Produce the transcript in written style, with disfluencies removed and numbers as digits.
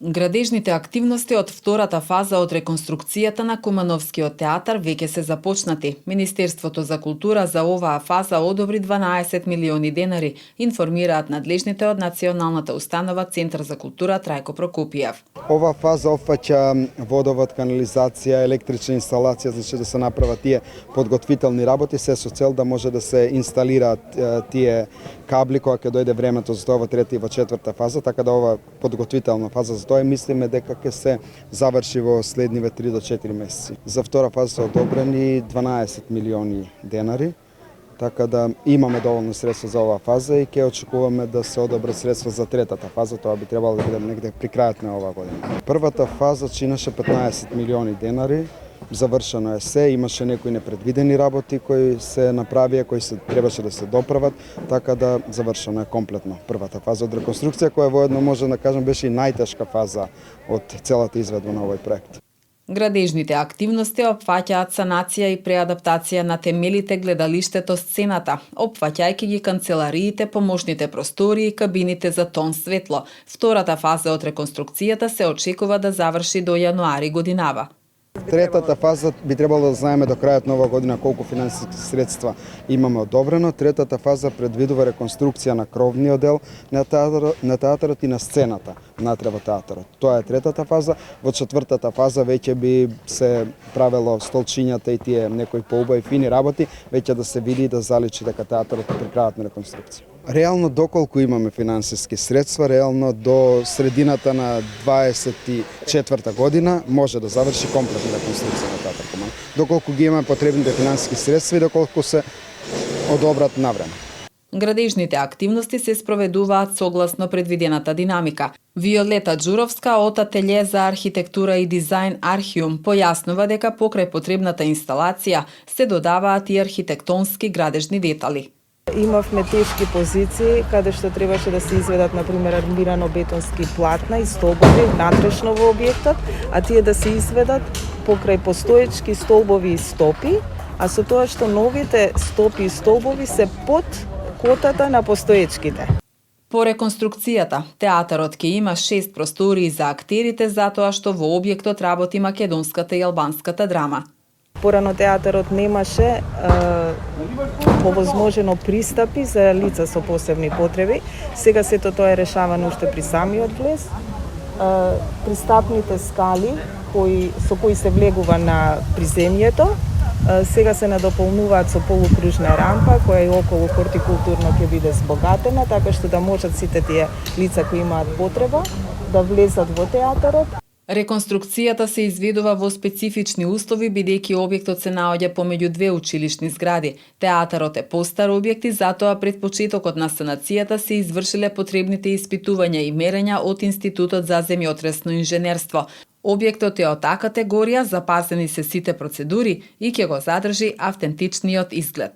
Градежните активности од втората фаза од реконструкцијата на Кумановскиот театар веќе се започнати. Министерството за култура за оваа фаза одобри 12 милиони денари, информираат надлежните од Националната установа Центар за култура Трајко Прокопиев. Ова фаза опфаќа водовод, канализација, електрична инсталација, значи да се направат тие подготвителни работи, се со цел да може да се инсталираат тие кабли кога ќе дојде времето за тоа во трета и во четврта фаза, така да ова подготвителна фаза за тоа мислиме дека ќе се заврши во следниве 3 до 4 месеци. За втора фаза се одобрени 12 милиони денари, така да имаме доволно средства за оваа фаза и ќе очекуваме да се одобрат средства за третата фаза, тоа би требало да биде негде при крајот на оваа година. Првата фаза чинеше 15 милиони денари, завршено е се, имаше некои непредвидени работи кои се направија, кои се требаше да се доправат, така да завршено е комплетно првата фаза од реконструкција, која воедно може да кажем беше и најтешка фаза од целата изведба на овој проект. Градежните активности опфаќаат санација и преадаптација на темелите, гледалиштето, сцената, опфаќајќи ги канцелариите, помошните простори и кабините за тон светло. Втората фаза од реконструкцијата се очекува да заврши до јануари годинава. Третата фаза би требало да знаеме до крајот на оваа година колку финансиски средства имаме одобрено. Третата фаза предвидува реконструкција на кровниот дел на театарот и на сцената внатре во театарот. Тоа е третата фаза. Во четвртата фаза веќе би се правело столчињата и тие некои поубави фини работи, веќе да се види и да заличи дека театарот е при крајот на реконструкција. Реално доколку имаме финансиски средства, реално до средината на 24-та година може да заврши комплетна реконструкција на театар Куман. Доколку ги имаме потребните финансиски средства и доколку се одобрат навреме. Градежните активности се спроведуваат согласно предвидената динамика. Виолета Џуровска од Ателје за архитектура и дизајн Архиум појаснува дека покрај потребната инсталација се додаваат и архитектонски градежни детали. Имавме тешки позиции каде што требаше да се изведат, например, армирано бетонски платна и столбови внатрешно во објектот, а тие да се изведат покрај постоечки столбови и стопи, а со тоа што новите стопи и столбови се под котата на постоечките. По реконструкцијата, театарот ќе има 6 простории за актерите затоа што во објектот работи македонската и албанската драма. Порано театарот немаше овозможено пристапи за лица со посебни потреби. Сега сето тоа е решавано уште при самиот влез. Пристапните скали со кои се влегува на приземјето, сега се надополнуваат со полукружна рампа која и околу хортикултурно ќе биде збогатена, така што да можат сите тие лица кои имаат потреба да влезат во театарот. Реконструкцијата се изведува во специфични услови бидејќи објектот се наоѓа помеѓу две училишни згради. Театарот е постар објект и затоа пред почетокот на санацијата се извршиле потребните испитувања и мерења од Институтот за земјотресно инженерство. Објектот е од А категорија, запазени се сите процедури и ќе го задржи автентичниот изглед.